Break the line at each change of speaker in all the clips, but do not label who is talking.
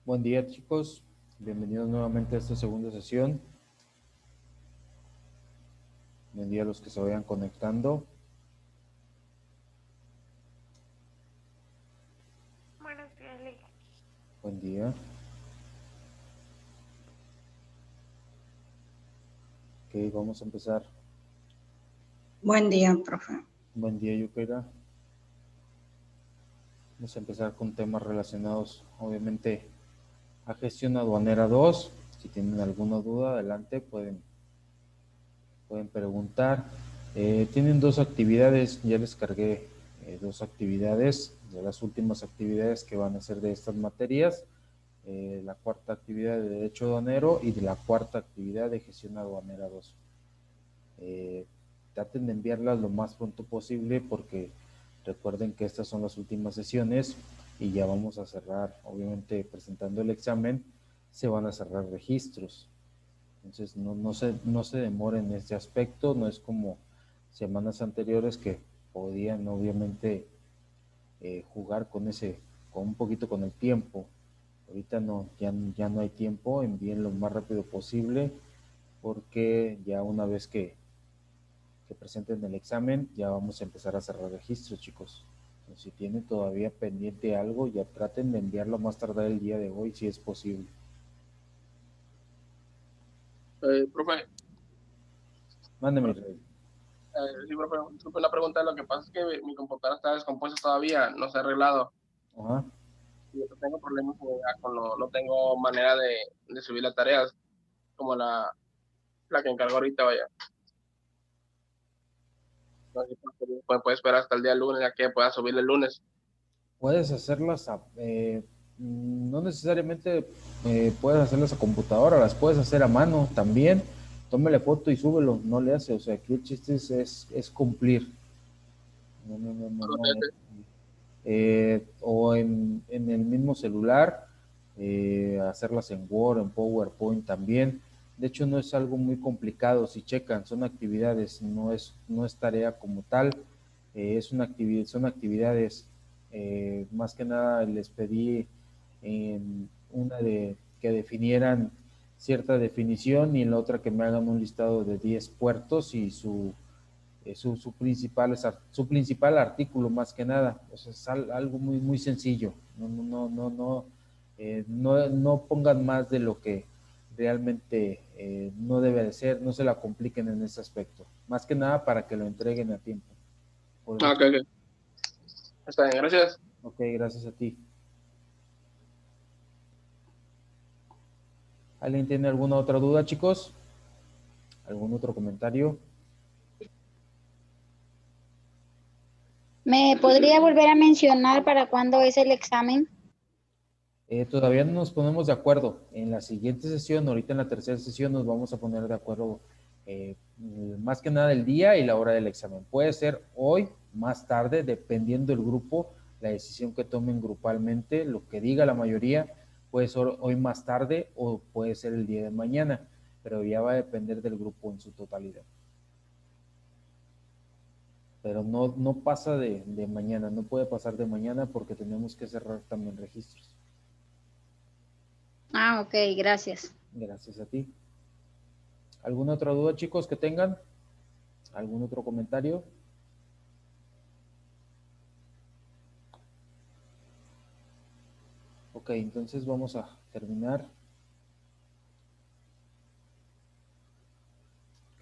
Buen día, chicos. Bienvenidos nuevamente a esta segunda sesión. Buen día a los que se vayan conectando.
Buenos días, Lee.
Buen día. Ok, vamos a empezar.
Buen día, profe.
Buen día, Yukaira. Vamos a empezar con temas relacionados, obviamente, a gestión aduanera 2. Si tienen alguna duda, adelante, pueden preguntar. Tienen dos actividades, ya les cargué dos actividades, de las últimas actividades que van a ser de estas materias. La cuarta actividad de Derecho Aduanero y de la cuarta actividad de Gestión Aduanera 2. Traten de enviarlas lo más pronto posible porque recuerden que estas son las últimas sesiones y ya vamos a cerrar, obviamente presentando el examen, se van a cerrar registros. Entonces no se demoren en este aspecto, no es como semanas anteriores que podían obviamente jugar con un poquito con el tiempo. Ahorita no, ya no hay tiempo, envíen lo más rápido posible porque ya una vez que presenten el examen ya vamos a empezar a cerrar registros, chicos. Entonces, si tienen todavía pendiente algo, ya traten de enviarlo más tardar el día de hoy si es posible.
Profe,
Mándeme,
profe,
Rey.
sí, profe, disculpe la pregunta. Lo que pasa es que mi computadora está descompuesta todavía, no se ha arreglado.
Ajá.
Y yo tengo problemas no tengo manera de subir las tareas como la que encargo ahorita, vaya. No sé si puede esperar hasta el día lunes, ya que pueda subir el lunes.
Puedes hacerlas no necesariamente puedes hacerlas a computadora, las puedes hacer a mano también. Tómele foto y súbelo, no le hace. O sea, aquí el chiste es cumplir. No. O en el mismo celular, hacerlas en Word, en PowerPoint también. De hecho, no es algo muy complicado. Si checan, son actividades, no es tarea como tal. Son actividades. Más que nada les pedí en una de que definieran cierta definición y en la otra que me hagan un listado de 10 puertos y su principal artículo más que nada. O sea, es algo muy sencillo. No pongan más de lo que realmente no debe de ser, no se la compliquen en ese aspecto. Más que nada para que lo entreguen a tiempo.
Ok. Está bien, gracias.
Ok, gracias a ti. ¿Alguien tiene alguna otra duda, chicos? ¿Algún otro comentario?
¿Me podría volver a mencionar para cuándo es el examen?
Todavía no nos ponemos de acuerdo. En la siguiente sesión, ahorita en la tercera sesión, nos vamos a poner de acuerdo más que nada el día y la hora del examen. Puede ser hoy, más tarde, dependiendo del grupo, la decisión que tomen grupalmente, lo que diga la mayoría, puede ser hoy más tarde o puede ser el día de mañana, pero ya va a depender del grupo en su totalidad. Pero no pasa de mañana, no puede pasar de mañana porque tenemos que cerrar también registros.
Ah, ok, gracias.
Gracias a ti. ¿Alguna otra duda, chicos, que tengan? ¿Algún otro comentario? Ok, entonces vamos a terminar.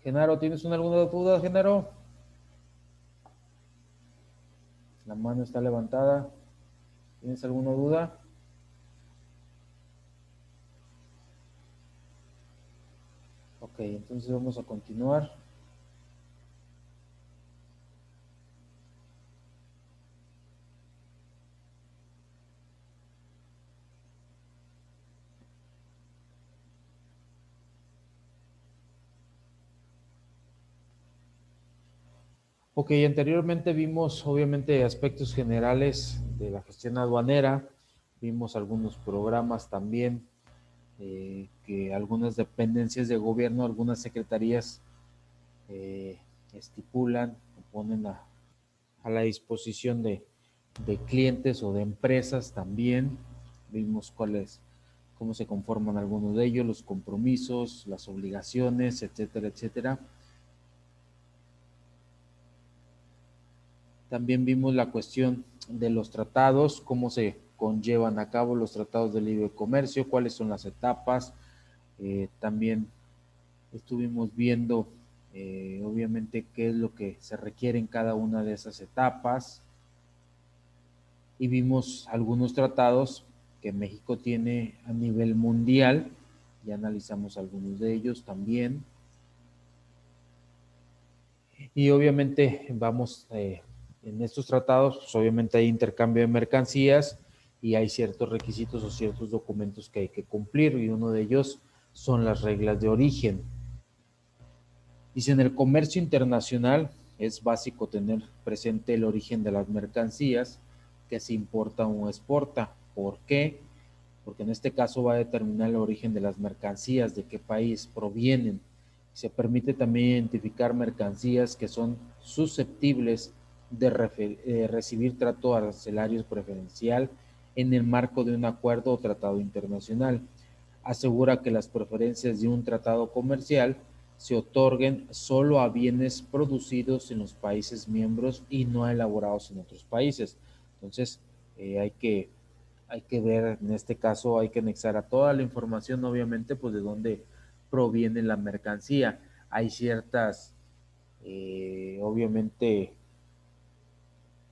Genaro, ¿tienes alguna duda, Genaro? La mano está levantada. ¿Tienes alguna duda? Ok, entonces vamos a continuar. Ok, anteriormente vimos obviamente aspectos generales de la gestión aduanera, vimos algunos programas también que algunas dependencias de gobierno, algunas secretarías estipulan o ponen a la disposición de clientes o de empresas también. Vimos cuáles cómo se conforman algunos de ellos, los compromisos, las obligaciones, etcétera, etcétera. También vimos la cuestión de los tratados, cómo se conllevan a cabo los tratados de libre comercio, cuáles son las etapas. También estuvimos viendo, obviamente, qué es lo que se requiere en cada una de esas etapas. Y vimos algunos tratados que México tiene a nivel mundial. Ya analizamos algunos de ellos también. Y obviamente vamos, en estos tratados, pues obviamente hay intercambio de mercancías y hay ciertos requisitos o ciertos documentos que hay que cumplir, y uno de ellos son las reglas de origen. Dice, en el comercio internacional es básico tener presente el origen de las mercancías que se importa o exporta. ¿Por qué? Porque en este caso va a determinar el origen de las mercancías, de qué país provienen. Se permite también identificar mercancías que son susceptibles de recibir trato arancelario preferencial en el marco de un acuerdo o tratado internacional. Asegura que las preferencias de un tratado comercial se otorguen solo a bienes producidos en los países miembros y no elaborados en otros países. Entonces, hay que ver, en este caso, hay que anexar a toda la información, obviamente, pues de dónde proviene la mercancía. Hay ciertas, obviamente,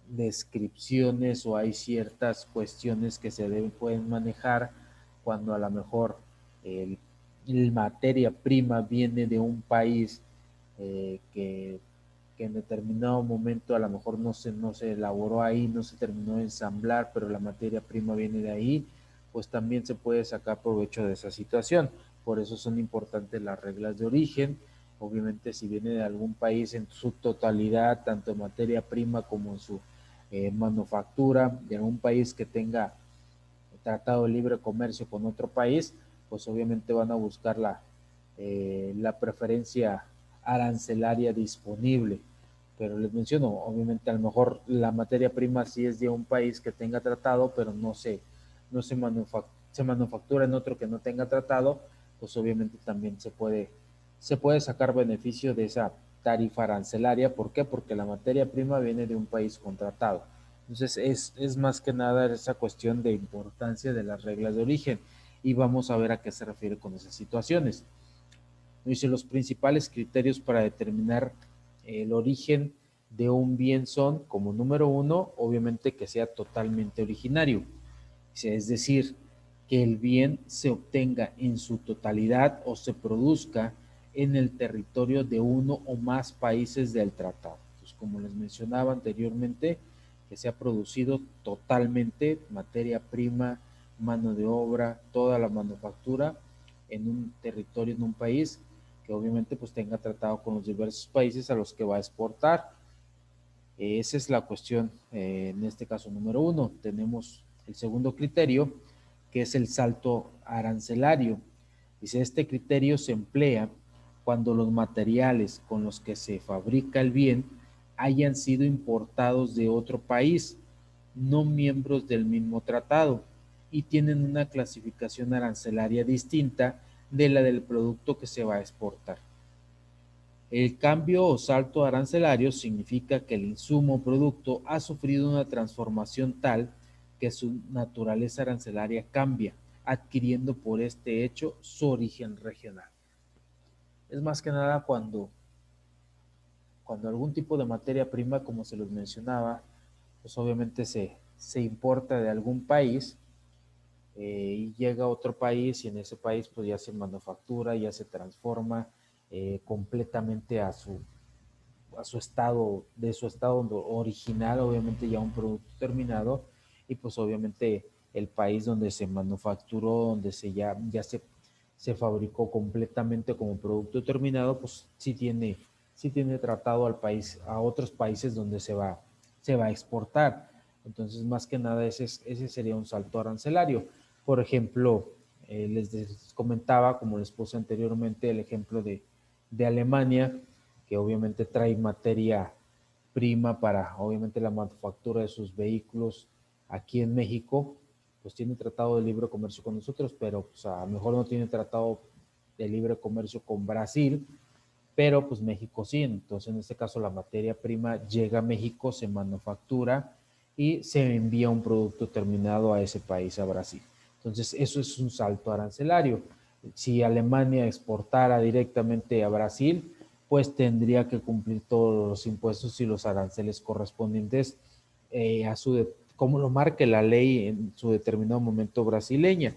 descripciones o hay ciertas cuestiones que se pueden manejar cuando a lo mejor el materia prima viene de un país que en determinado momento a lo mejor no se elaboró ahí, no se terminó de ensamblar, pero la materia prima viene de ahí, pues también se puede sacar provecho de esa situación. Por eso son importantes las reglas de origen. Obviamente, si viene de algún país en su totalidad, tanto en materia prima como en su manufactura, de algún país que tenga tratado de libre comercio con otro país, pues obviamente van a buscar la preferencia arancelaria disponible. Pero les menciono, obviamente a lo mejor la materia prima sí es de un país que tenga tratado, pero no se manufactura en otro que no tenga tratado, pues obviamente también se puede sacar beneficio de esa tarifa arancelaria. ¿Por qué? Porque la materia prima viene de un país con tratado. Entonces es más que nada esa cuestión de importancia de las reglas de origen, y vamos a ver a qué se refiere con esas situaciones. Dice, los principales criterios para determinar el origen de un bien son, como número uno, obviamente que sea totalmente originario. Dice, es decir, que el bien se obtenga en su totalidad o se produzca en el territorio de uno o más países del tratado. Entonces, como les mencionaba anteriormente, que se ha producido totalmente materia prima, mano de obra, toda la manufactura en un territorio, en un país, que obviamente pues tenga tratado con los diversos países a los que va a exportar. Esa es la cuestión, en este caso número uno. Tenemos el segundo criterio, que es el salto arancelario. Dice, este criterio se emplea cuando los materiales con los que se fabrica el bien hayan sido importados de otro país, no miembros del mismo tratado, y tienen una clasificación arancelaria distinta de la del producto que se va a exportar. El cambio o salto arancelario significa que el insumo o producto ha sufrido una transformación tal que su naturaleza arancelaria cambia, adquiriendo por este hecho su origen regional. Es más que nada cuando algún tipo de materia prima, como se los mencionaba, pues obviamente se importa de algún país, y llega a otro país, y en ese país pues ya se manufactura, ya se transforma completamente a su estado, de su estado original, obviamente ya un producto terminado, y pues obviamente el país donde se manufacturó, donde ya se fabricó completamente como producto terminado, pues sí tiene tratado al país, a otros países donde se va a exportar. Entonces, más que nada, ese sería un salto arancelario. Por ejemplo, les comentaba, como les puse anteriormente, el ejemplo de Alemania, que obviamente trae materia prima para, obviamente, la manufactura de sus vehículos aquí en México, pues tiene tratado de libre comercio con nosotros, pero pues a lo mejor no tiene tratado de libre comercio con Brasil, pero pues México sí. Entonces en este caso la materia prima llega a México, se manufactura y se envía un producto terminado a ese país, a Brasil. Entonces eso es un salto arancelario. Si Alemania exportara directamente a Brasil, pues tendría que cumplir todos los impuestos y los aranceles correspondientes a como lo marque la ley en su determinado momento brasileña.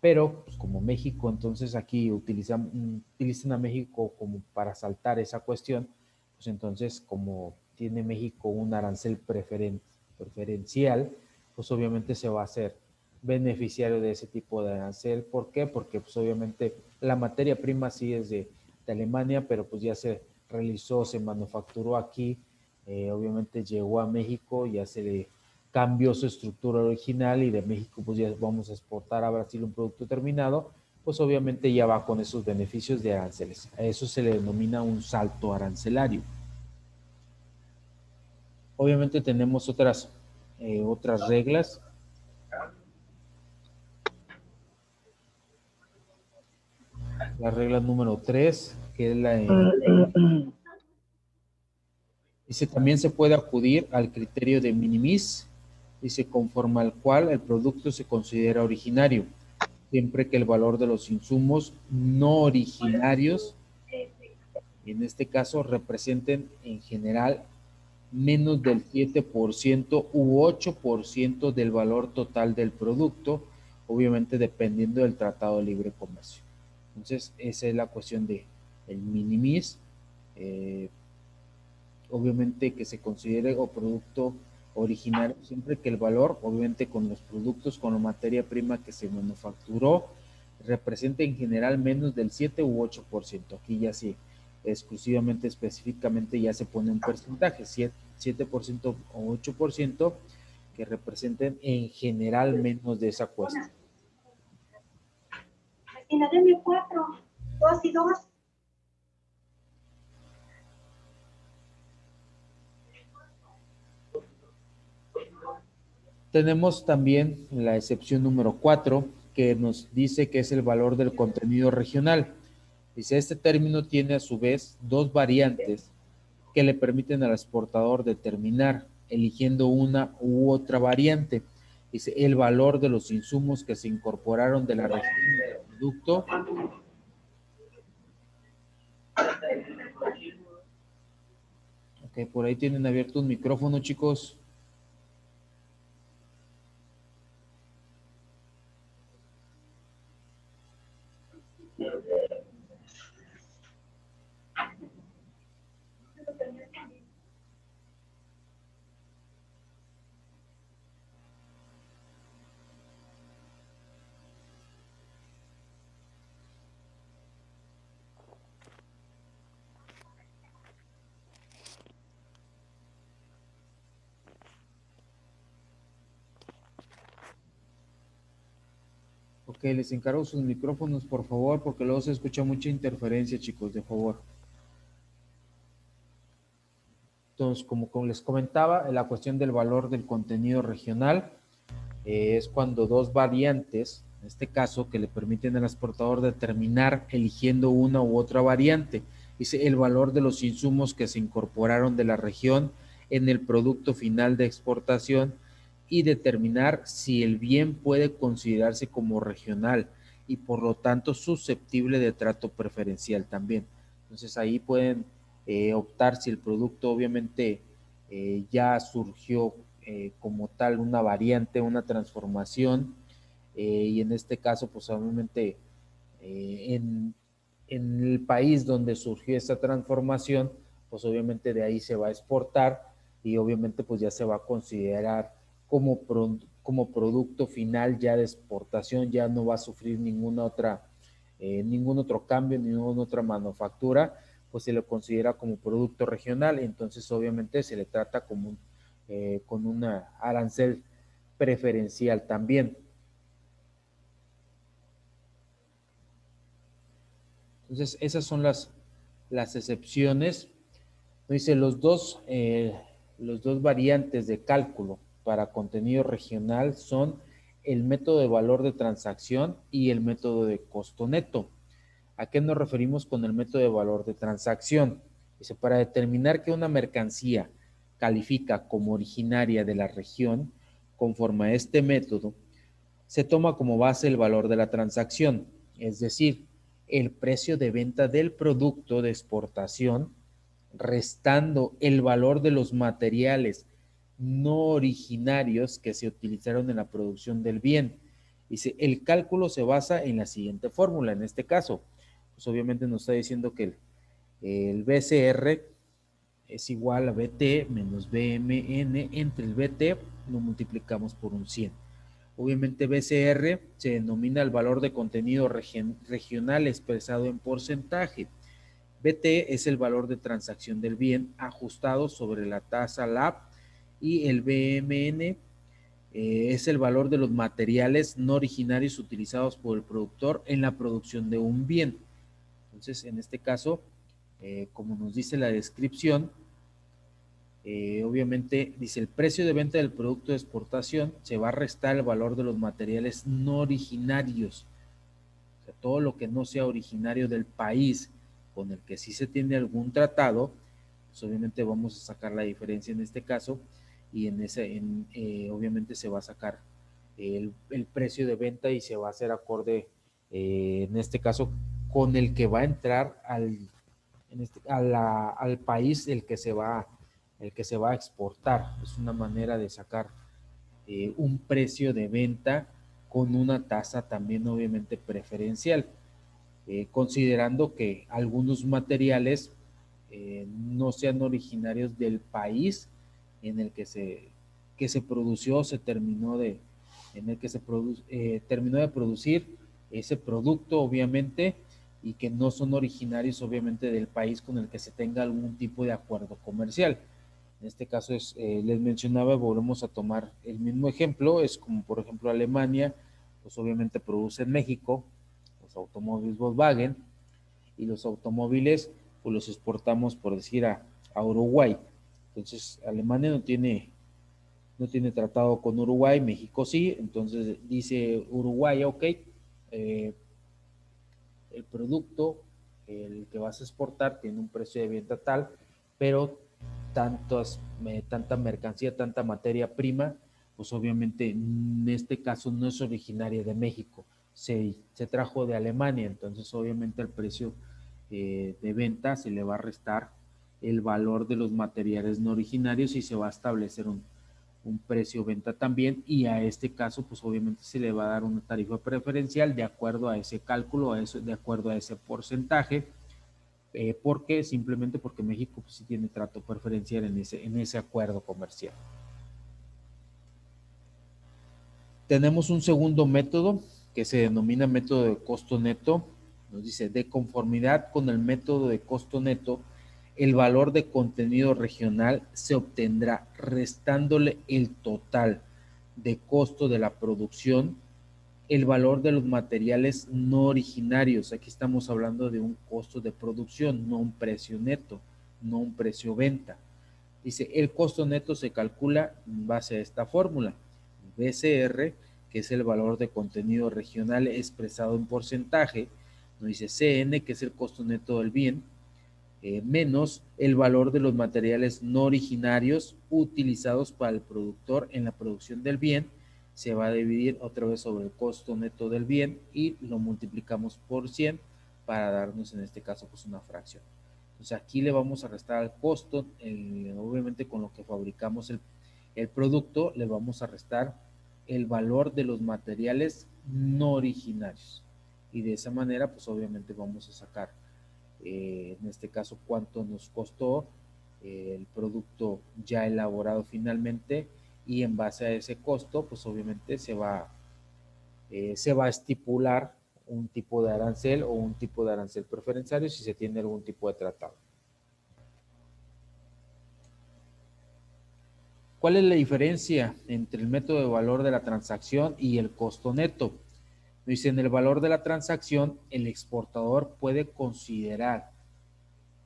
Pero pues, como México, entonces aquí utilizan a México como para saltar esa cuestión, pues entonces como tiene México un arancel preferencial, pues obviamente se va a hacer beneficiario de ese tipo de arancel. ¿Por qué? Porque pues obviamente la materia prima sí es de Alemania, pero pues ya se realizó, se manufacturó aquí, obviamente llegó a México, ya se le cambió su estructura original y de México pues ya vamos a exportar a Brasil un producto terminado, pues obviamente ya va con esos beneficios de aranceles. A eso se le denomina un salto arancelario. Obviamente tenemos otras reglas. La regla número 3, que es dice, también se puede acudir al criterio de minimis, dice, conforme al cual el producto se considera originario, siempre que el valor de los insumos no originarios, en este caso, representen en general menos del 7% u 8% del valor total del producto, obviamente dependiendo del Tratado de Libre Comercio. Entonces, esa es la cuestión de el minimis. Obviamente que se considere o producto original siempre que el valor, obviamente con los productos, con la materia prima que se manufacturó, represente en general menos del 7 u 8%. Aquí ya sí, exclusivamente, específicamente ya se pone un porcentaje, 7% o 8%, que representen en general menos de esa cuesta.
Dame 4, 2 y 2.
Tenemos también la excepción número 4, que nos dice que es el valor del contenido regional. Dice, este término tiene a su vez dos variantes que le permiten al exportador determinar, eligiendo una u otra variante. Dice, el valor de los insumos que se incorporaron de la región del producto. Ok, por ahí tienen abierto un micrófono, chicos. Ok, les encargo sus micrófonos, por favor, porque luego se escucha mucha interferencia, chicos, de favor. Entonces, como les comentaba, la cuestión del valor del contenido regional es cuando dos variantes, en este caso, que le permiten al exportador determinar eligiendo una u otra variante, dice el valor de los insumos que se incorporaron de la región en el producto final de exportación y determinar si el bien puede considerarse como regional y por lo tanto susceptible de trato preferencial también. Entonces ahí pueden optar si el producto obviamente ya surgió como tal una variante, una transformación, y en este caso pues obviamente en el país donde surgió esta transformación, pues obviamente de ahí se va a exportar y obviamente pues ya se va a considerar como producto final ya de exportación, ya no va a sufrir ningún otro cambio, ninguna otra manufactura, pues se lo considera como producto regional, entonces obviamente se le trata como con una arancel preferencial también. Entonces esas son las excepciones. Dice los dos variantes de cálculo para contenido regional son el método de valor de transacción y el método de costo neto. ¿A qué nos referimos con el método de valor de transacción? Dice, para determinar que una mercancía califica como originaria de la región, conforme a este método, se toma como base el valor de la transacción, es decir, el precio de venta del producto de exportación, restando el valor de los materiales no originarios que se utilizaron en la producción del bien. Dice, el cálculo se basa en la siguiente fórmula, en este caso, pues obviamente nos está diciendo que el BCR es igual a BT menos BMN entre el BT, lo multiplicamos por un 100. Obviamente BCR se denomina el valor de contenido regional expresado en porcentaje. BT es el valor de transacción del bien ajustado sobre la tasa LAB y el BMN es el valor de los materiales no originarios utilizados por el productor en la producción de un bien. Entonces, en este caso, como nos dice la descripción, obviamente dice el precio de venta del producto de exportación se va a restar el valor de los materiales no originarios, o sea, todo lo que no sea originario del país con el que sí se tiene algún tratado, pues obviamente vamos a sacar la diferencia en este caso y obviamente se va a sacar el precio de venta y se va a hacer acorde en este caso con el que va a entrar al país el que se va a exportar. Es una manera de sacar un precio de venta con una tasa también obviamente preferencial, considerando que algunos materiales no sean originarios del país en el que se produció, en el que se terminó de producir ese producto, obviamente, y que no son originarios, obviamente, del país con el que se tenga algún tipo de acuerdo comercial. En este caso, les mencionaba, volvemos a tomar el mismo ejemplo, es como, por ejemplo, Alemania, pues obviamente produce en México los automóviles Volkswagen, y los automóviles pues los exportamos, por decir, a Uruguay. Entonces, Alemania no tiene tratado con Uruguay, México sí, entonces dice Uruguay, ok, el producto, el que vas a exportar, tiene un precio de venta tal, pero tanta mercancía, tanta materia prima, pues obviamente en este caso no es originaria de México, se trajo de Alemania, entonces obviamente el precio de venta se le va a restar el valor de los materiales no originarios y se va a establecer un precio venta también, y a este caso pues obviamente se le va a dar una tarifa preferencial de acuerdo a ese cálculo, de acuerdo a ese porcentaje, simplemente porque México pues sí tiene trato preferencial en ese acuerdo comercial. Tenemos un segundo método que se denomina método de costo neto. Nos dice, de conformidad con el método de costo neto, el valor de contenido regional se obtendrá restándole el total de costo de la producción, el valor de los materiales no originarios. Aquí estamos hablando de un costo de producción, no un precio neto, no un precio venta. Dice, el costo neto se calcula en base a esta fórmula. BCR, que es el valor de contenido regional expresado en porcentaje. Nos dice CN, que es el costo neto del bien, menos el valor de los materiales no originarios utilizados para el productor en la producción del bien, se va a dividir otra vez sobre el costo neto del bien y lo multiplicamos por 100 para darnos en este caso pues una fracción. Entonces aquí le vamos a restar al costo, obviamente con lo que fabricamos el producto, le vamos a restar el valor de los materiales no originarios y de esa manera pues obviamente vamos a sacar en este caso cuánto nos costó el producto ya elaborado finalmente, y en base a ese costo pues obviamente se va a estipular un tipo de arancel o un tipo de arancel preferenciario si se tiene algún tipo de tratado. ¿Cuál es la diferencia entre el método de valor de la transacción y el costo neto? Dice, en el valor de la transacción, el exportador puede considerar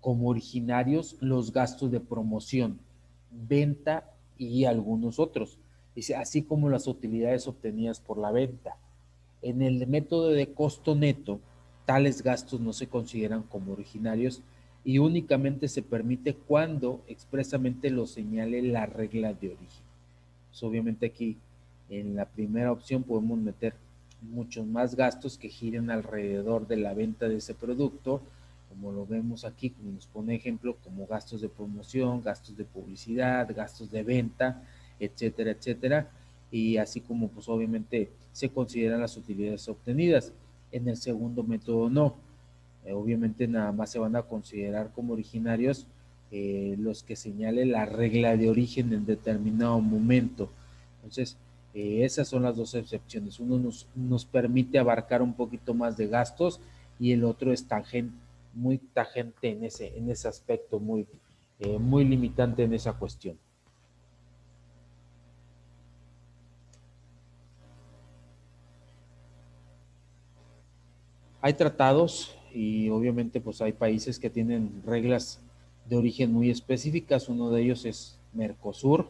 como originarios los gastos de promoción, venta y algunos otros. Dice, así como las utilidades obtenidas por la venta. En el método de costo neto, tales gastos no se consideran como originarios y únicamente se permite cuando expresamente lo señale la regla de origen. Pues obviamente aquí en la primera opción podemos meter muchos más gastos que giren alrededor de la venta de ese producto, como lo vemos aquí, como nos pone ejemplo, como gastos de promoción, gastos de publicidad, gastos de venta, etcétera, etcétera, y así como pues obviamente se consideran las utilidades obtenidas. En el segundo método no, obviamente nada más se van a considerar como originarios los que señale la regla de origen en determinado momento. Entonces, esas son las dos excepciones. Uno nos permite abarcar un poquito más de gastos y el otro es muy tangente en ese aspecto, muy limitante en esa cuestión. Hay tratados y obviamente pues hay países que tienen reglas de origen muy específicas. Uno de ellos es Mercosur.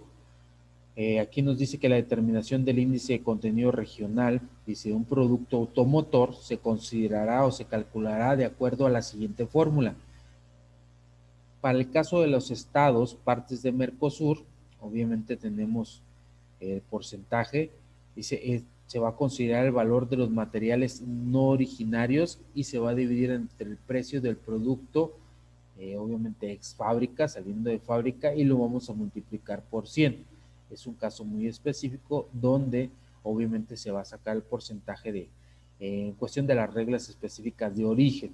Aquí nos dice que la determinación del índice de contenido regional, dice, un producto automotor se considerará o se calculará de acuerdo a la siguiente fórmula. Para el caso de los estados, partes de Mercosur, obviamente tenemos el porcentaje, dice, se va a considerar el valor de los materiales no originarios y se va a dividir entre el precio del producto, obviamente ex fábrica, saliendo de fábrica, y lo vamos a multiplicar por 100. Es un caso muy específico donde obviamente se va a sacar el porcentaje en cuestión de las reglas específicas de origen.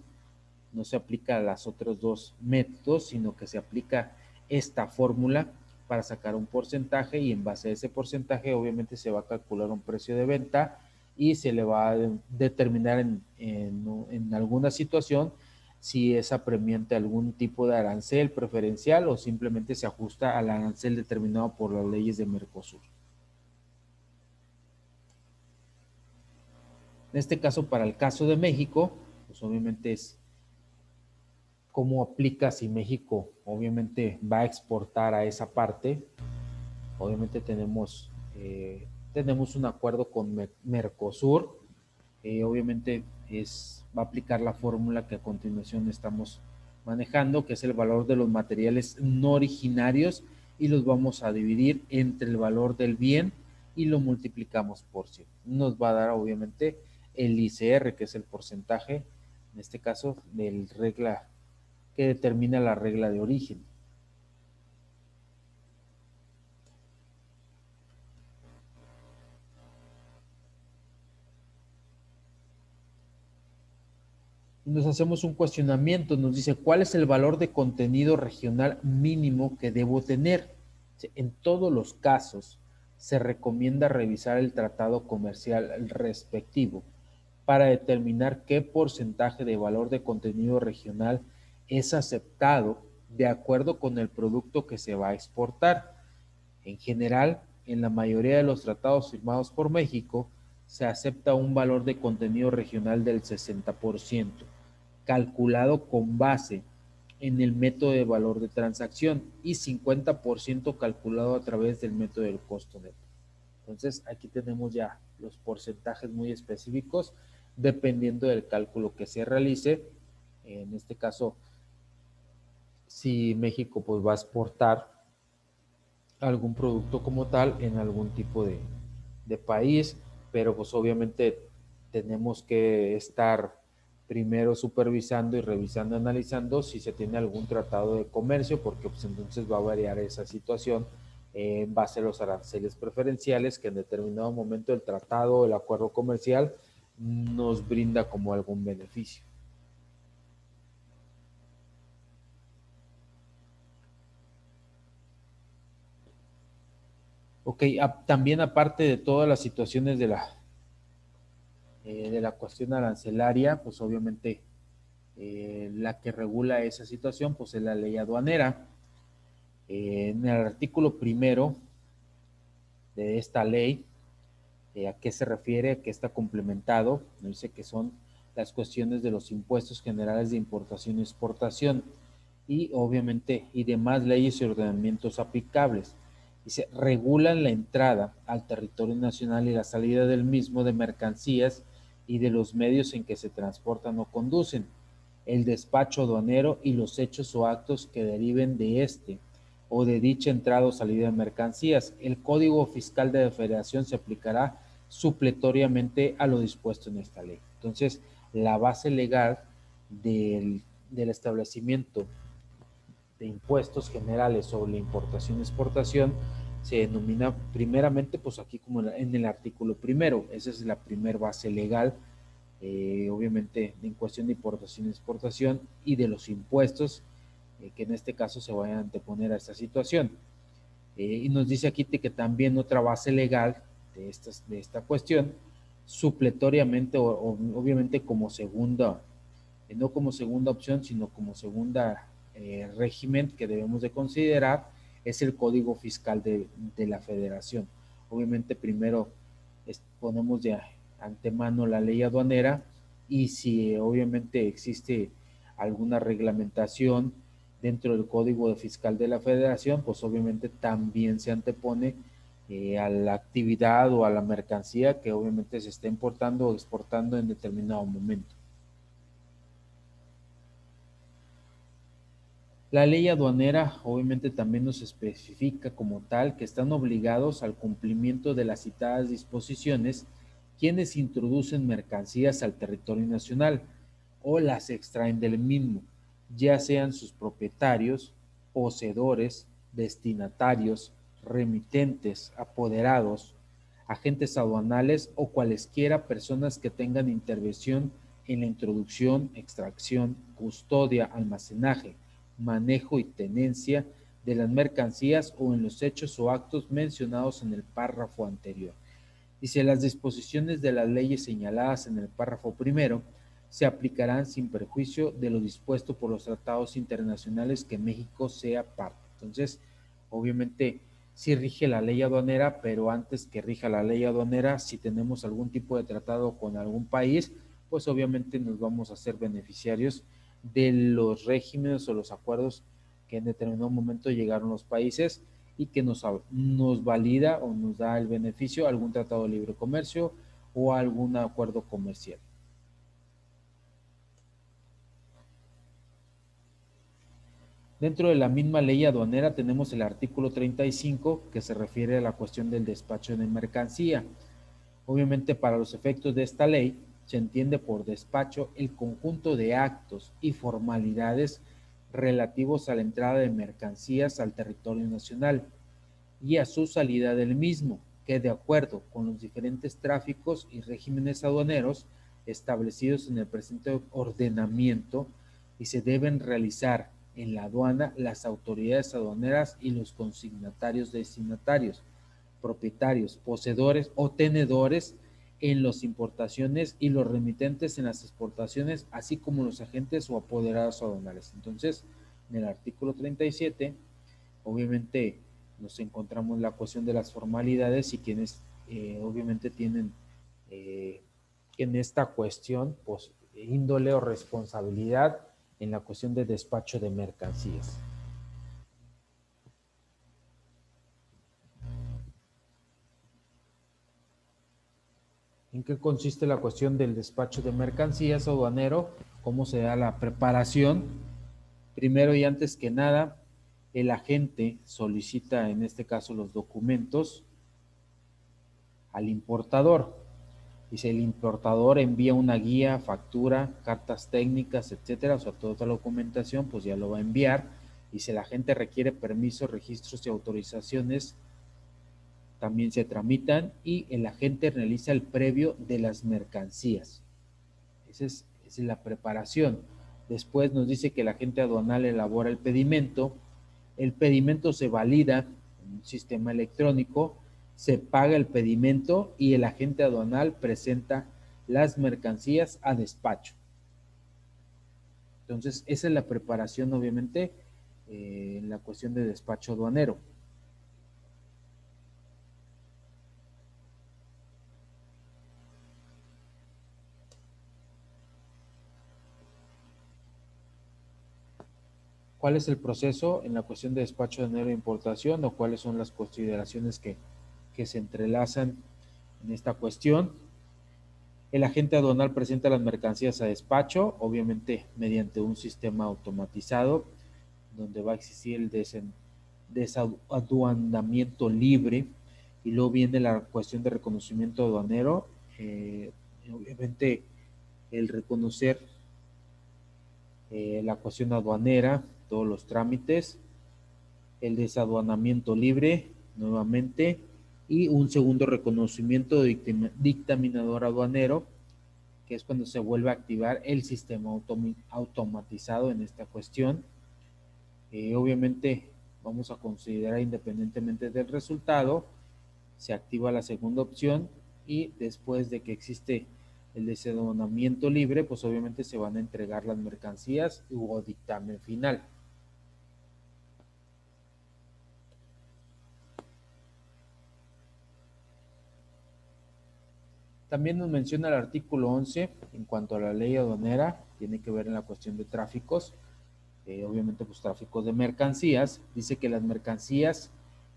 No se aplica a los otros dos métodos, sino que se aplica esta fórmula para sacar un porcentaje y en base a ese porcentaje obviamente se va a calcular un precio de venta y se le va a determinar en alguna situación si es apremiante algún tipo de arancel preferencial o simplemente se ajusta al arancel determinado por las leyes de Mercosur. En este caso, para el caso de México, pues obviamente es cómo aplica si México obviamente va a exportar a esa parte. Obviamente tenemos un acuerdo con Mercosur, obviamente va a aplicar la fórmula que a continuación estamos manejando, que es el valor de los materiales no originarios y los vamos a dividir entre el valor del bien y lo multiplicamos por 100. Nos va a dar obviamente el ICR, que es el porcentaje, en este caso, del regla que determina la regla de origen. Nos hacemos un cuestionamiento, nos dice, ¿cuál es el valor de contenido regional mínimo que debo tener? En todos los casos, se recomienda revisar el tratado comercial respectivo para determinar qué porcentaje de valor de contenido regional es aceptado de acuerdo con el producto que se va a exportar. En general, en la mayoría de los tratados firmados por México, se acepta un valor de contenido regional del 60%, calculado con base en el método de valor de transacción y 50% calculado a través del método del costo neto. Entonces, aquí tenemos ya los porcentajes muy específicos dependiendo del cálculo que se realice. En este caso, si México pues va a exportar algún producto como tal en algún tipo de país, pero pues obviamente tenemos que estar primero supervisando y revisando, analizando si se tiene algún tratado de comercio, porque pues entonces va a variar esa situación en base a los aranceles preferenciales que en determinado momento el tratado o el acuerdo comercial nos brinda como algún beneficio. Ok, también aparte de todas las situaciones de la cuestión arancelaria, pues obviamente la que regula esa situación pues es la ley aduanera. En el artículo primero de esta ley, ¿a qué se refiere? ¿A qué está complementado? Nos dice que son las cuestiones de los impuestos generales de importación y exportación y obviamente y demás leyes y ordenamientos aplicables. Dice, regulan la entrada al territorio nacional y la salida del mismo de mercancías y de los medios en que se transportan o conducen, el despacho aduanero y los hechos o actos que deriven de este o de dicha entrada o salida de mercancías. El Código Fiscal de la Federación se aplicará supletoriamente a lo dispuesto en esta ley. Entonces, la base legal del establecimiento de impuestos generales sobre la importación y exportación se denomina primeramente, pues aquí como en el artículo primero, esa es la primer base legal, obviamente en cuestión de importación y exportación y de los impuestos que en este caso se vayan a anteponer a esta situación. Y nos dice aquí que también otra base legal de esta cuestión, supletoriamente o obviamente como segunda, no como segunda opción, sino como segunda régimen que debemos de considerar, es el Código Fiscal de la Federación. Obviamente primero ponemos de antemano la ley aduanera y si obviamente existe alguna reglamentación dentro del Código Fiscal de la Federación, pues obviamente también se antepone a la actividad o a la mercancía que obviamente se está importando o exportando en determinado momento. La ley aduanera obviamente también nos especifica como tal que están obligados al cumplimiento de las citadas disposiciones quienes introducen mercancías al territorio nacional o las extraen del mismo, ya sean sus propietarios, poseedores, destinatarios, remitentes, apoderados, agentes aduanales o cualesquiera personas que tengan intervención en la introducción, extracción, custodia, almacenaje, manejo y tenencia de las mercancías o en los hechos o actos mencionados en el párrafo anterior. Dice, las disposiciones de las leyes señaladas en el párrafo primero se aplicarán sin perjuicio de lo dispuesto por los tratados internacionales que México sea parte. Entonces, obviamente, sí rige la ley aduanera, pero antes que rija la ley aduanera, si tenemos algún tipo de tratado con algún país, pues obviamente nos vamos a ser beneficiarios de los regímenes o los acuerdos que en determinado momento llegaron los países y que nos valida o nos da el beneficio algún tratado de libre comercio o algún acuerdo comercial. Dentro de la misma ley aduanera tenemos el artículo 35 que se refiere a la cuestión del despacho de mercancía. Obviamente para los efectos de esta ley se entiende por despacho el conjunto de actos y formalidades relativos a la entrada de mercancías al territorio nacional y a su salida del mismo, que de acuerdo con los diferentes tráficos y regímenes aduaneros establecidos en el presente ordenamiento y se deben realizar en la aduana las autoridades aduaneras y los consignatarios destinatarios, propietarios, poseedores o tenedores en las importaciones y los remitentes en las exportaciones, así como los agentes o apoderados aduanales. Entonces, en el artículo 37, obviamente nos encontramos la cuestión de las formalidades y quienes obviamente tienen en esta cuestión pues índole o responsabilidad en la cuestión de despacho de mercancías. ¿En qué consiste la cuestión del despacho de mercancías aduanero? ¿Cómo se da la preparación? Primero y antes que nada, el agente solicita en este caso los documentos al importador. Dice, el importador envía una guía, factura, cartas técnicas, etcétera, o sea, toda la documentación, pues ya lo va a enviar. Dice, la agente requiere permisos, registros y autorizaciones, también se tramitan y el agente realiza el previo de las mercancías. Esa es la preparación. Después nos dice que el agente aduanal elabora el pedimento se valida en un sistema electrónico, se paga el pedimento y el agente aduanal presenta las mercancías a despacho. Entonces, esa es la preparación, obviamente, en la cuestión de despacho aduanero. ¿Cuál es el proceso en la cuestión de despacho de aduanero e importación o cuáles son las consideraciones que se entrelazan en esta cuestión? El agente aduanal presenta las mercancías a despacho, obviamente mediante un sistema automatizado, donde va a existir el desaduanamiento libre, y luego viene la cuestión de reconocimiento aduanero, obviamente el reconocer la cuestión aduanera, todos los trámites, el desaduanamiento libre nuevamente, y un segundo reconocimiento de dictaminador aduanero, que es cuando se vuelve a activar el sistema automatizado en esta cuestión. Obviamente vamos a considerar, independientemente del resultado, se activa la segunda opción, y después de que existe el desaduanamiento libre, pues obviamente se van a entregar las mercancías o dictamen final. También nos menciona el artículo 11 en cuanto a la ley aduanera, tiene que ver en la cuestión de tráficos, obviamente pues tráficos de mercancías. Dice que las mercancías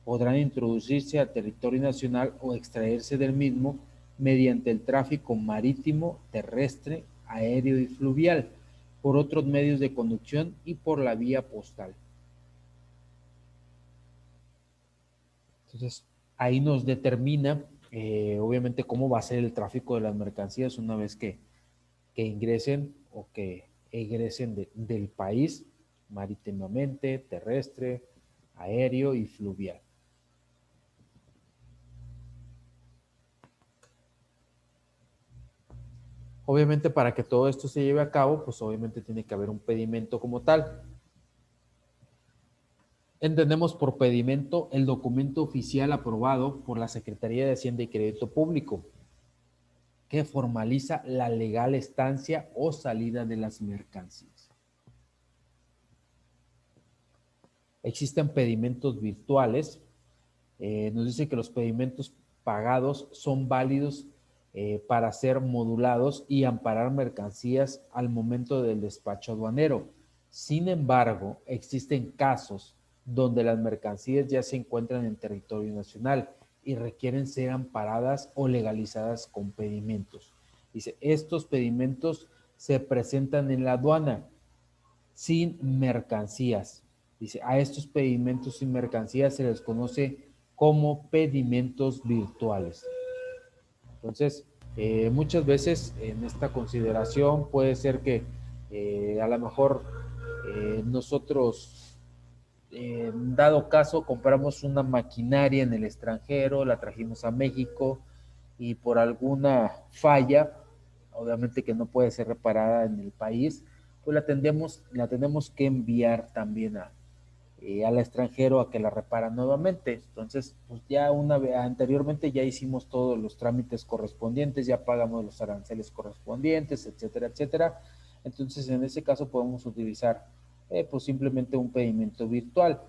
podrán introducirse a territorio nacional o extraerse del mismo mediante el tráfico marítimo, terrestre, aéreo y fluvial, por otros medios de conducción y por la vía postal. Entonces, ahí nos determina, obviamente, cómo va a ser el tráfico de las mercancías una vez que ingresen o que egresen del país, marítimamente, terrestre, aéreo y fluvial. Obviamente, para que todo esto se lleve a cabo, pues obviamente tiene que haber un pedimento como tal. Entendemos por pedimento el documento oficial aprobado por la Secretaría de Hacienda y Crédito Público, que formaliza la legal estancia o salida de las mercancías. Existen pedimentos virtuales. Nos dice que los pedimentos pagados son válidos para ser modulados y amparar mercancías al momento del despacho aduanero. Sin embargo, existen casos donde las mercancías ya se encuentran en territorio nacional y requieren ser amparadas o legalizadas con pedimentos. Dice, estos pedimentos se presentan en la aduana sin mercancías. Dice, a estos pedimentos sin mercancías se les conoce como pedimentos virtuales. Entonces, muchas veces en esta consideración puede ser que a lo mejor nosotros, dado caso, compramos una maquinaria en el extranjero, la trajimos a México y por alguna falla, obviamente que no puede ser reparada en el país, pues la tenemos que enviar también al extranjero a que la repara nuevamente. Entonces, pues ya una vez anteriormente ya hicimos todos los trámites correspondientes, ya pagamos los aranceles correspondientes, etcétera, etcétera. Entonces, en ese caso podemos utilizar pues simplemente un pedimento virtual.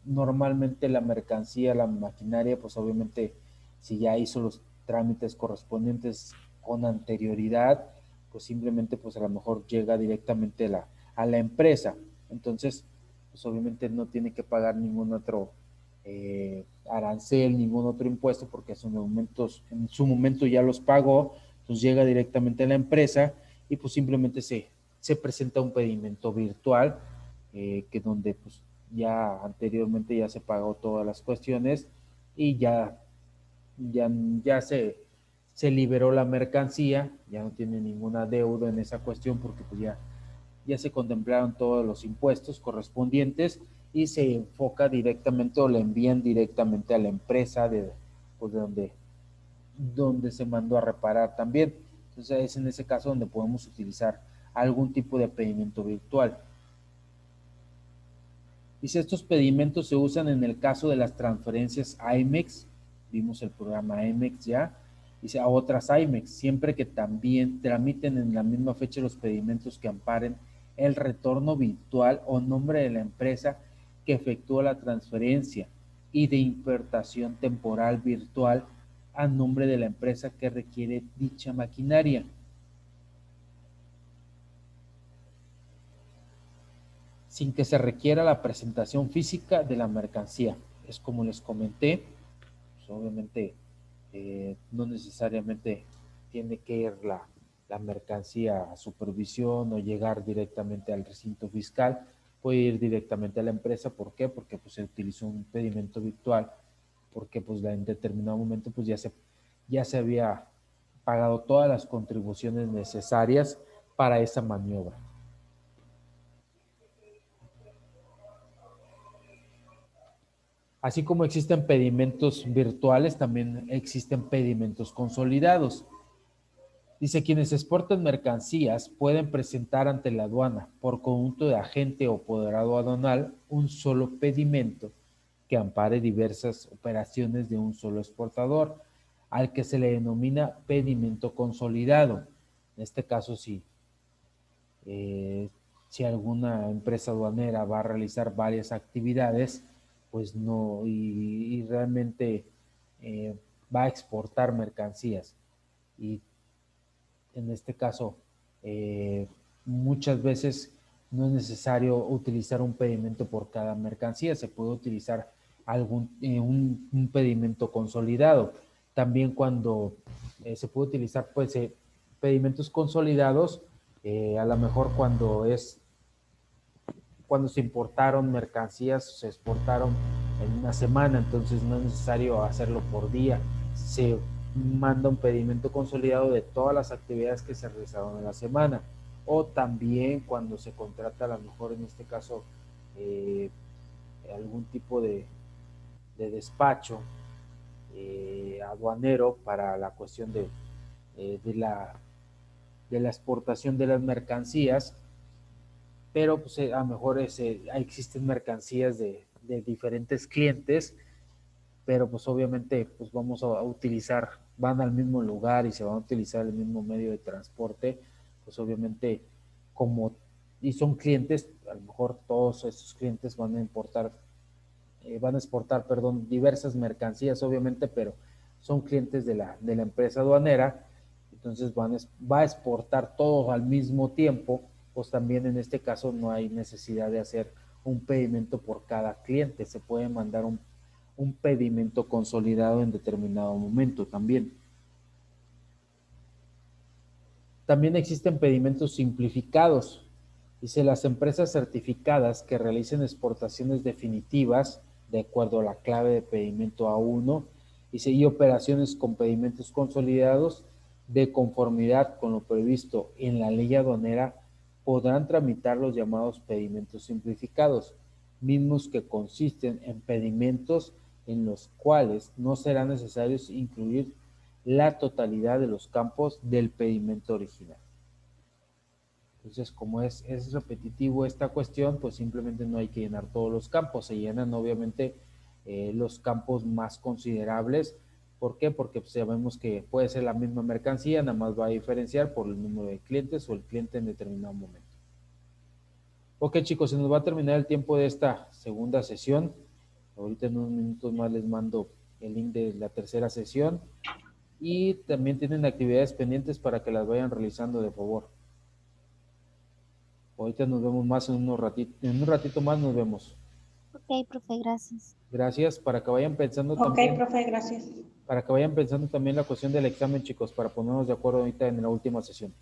Normalmente la mercancía, la maquinaria, pues obviamente si ya hizo los trámites correspondientes con anterioridad, pues simplemente pues a lo mejor llega directamente a la empresa. Entonces, pues obviamente no tiene que pagar ningún otro arancel, ningún otro impuesto, porque en su momento ya los pagó, pues llega directamente a la empresa y pues simplemente se presenta un pedimento virtual, que donde pues ya anteriormente ya se pagó todas las cuestiones y ya se liberó la mercancía, ya no tiene ninguna deuda en esa cuestión porque pues ya se contemplaron todos los impuestos correspondientes y se enfoca directamente o le envían directamente a la empresa pues donde se mandó a reparar también. Entonces es en ese caso donde podemos utilizar algún tipo de pedimento virtual. Dice, estos pedimentos se usan en el caso de las transferencias IMEX, vimos el programa IMEX ya, dice a otras IMEX, siempre que también tramiten en la misma fecha los pedimentos que amparen el retorno virtual o nombre de la empresa que efectúa la transferencia y de importación temporal virtual a nombre de la empresa que requiere dicha maquinaria. sin que se requiera la presentación física de la mercancía. Es como les comenté, pues obviamente no necesariamente tiene que ir la mercancía a supervisión o llegar directamente al recinto fiscal, puede ir directamente a la empresa. ¿Por qué? Porque pues, se utilizó un pedimento virtual, porque pues en determinado momento pues ya se había pagado todas las contribuciones necesarias para esa maniobra. Así como existen pedimentos virtuales, también existen pedimentos consolidados. Dice, quienes exportan mercancías pueden presentar ante la aduana por conjunto de agente o apoderado aduanal un solo pedimento que ampare diversas operaciones de un solo exportador, al que se le denomina pedimento consolidado. En este caso, si alguna empresa aduanera va a realizar varias actividades, pues no, y realmente va a exportar mercancías. Y en este caso, muchas veces no es necesario utilizar un pedimento por cada mercancía, se puede utilizar un pedimento consolidado. También cuando se puede utilizar pues, pedimentos consolidados, a lo mejor cuando se importaron mercancías, se exportaron en una semana, entonces no es necesario hacerlo por día. Se manda un pedimento consolidado de todas las actividades que se realizaron en la semana. O también cuando se contrata, a lo mejor en este caso, algún tipo de despacho aduanero para la cuestión de la exportación de las mercancías, pero pues, a lo mejor existen mercancías de diferentes clientes, pero pues obviamente pues vamos a utilizar, van al mismo lugar y se van a utilizar el mismo medio de transporte, pues obviamente y son clientes, a lo mejor todos esos clientes van a exportar, diversas mercancías obviamente, pero son clientes de la empresa aduanera, entonces va a exportar todo al mismo tiempo, pues también en este caso no hay necesidad de hacer un pedimento por cada cliente, se puede mandar un pedimento consolidado en determinado momento también. También existen pedimentos simplificados. Dice, las empresas certificadas que realicen exportaciones definitivas de acuerdo a la clave de pedimento A1 y operaciones con pedimentos consolidados de conformidad con lo previsto en la ley aduanera podrán tramitar los llamados pedimentos simplificados, mismos que consisten en pedimentos en los cuales no será necesario incluir la totalidad de los campos del pedimento original. Entonces, como es repetitivo esta cuestión, pues simplemente no hay que llenar todos los campos. Se llenan obviamente los campos más considerables. ¿Por qué? Porque pues, sabemos que puede ser la misma mercancía, nada más va a diferenciar por el número de clientes o el cliente en determinado momento. Ok, chicos, se nos va a terminar el tiempo de esta segunda sesión. Ahorita en unos minutos más les mando el link de la tercera sesión. Y también tienen actividades pendientes para que las vayan realizando de favor. Ahorita nos vemos más en un ratito más nos vemos.
Ok, profe, gracias.
Gracias, para que vayan pensando también. Ok, profe, gracias. Para que vayan pensando también la cuestión del examen, chicos, para ponernos de acuerdo ahorita en la última sesión.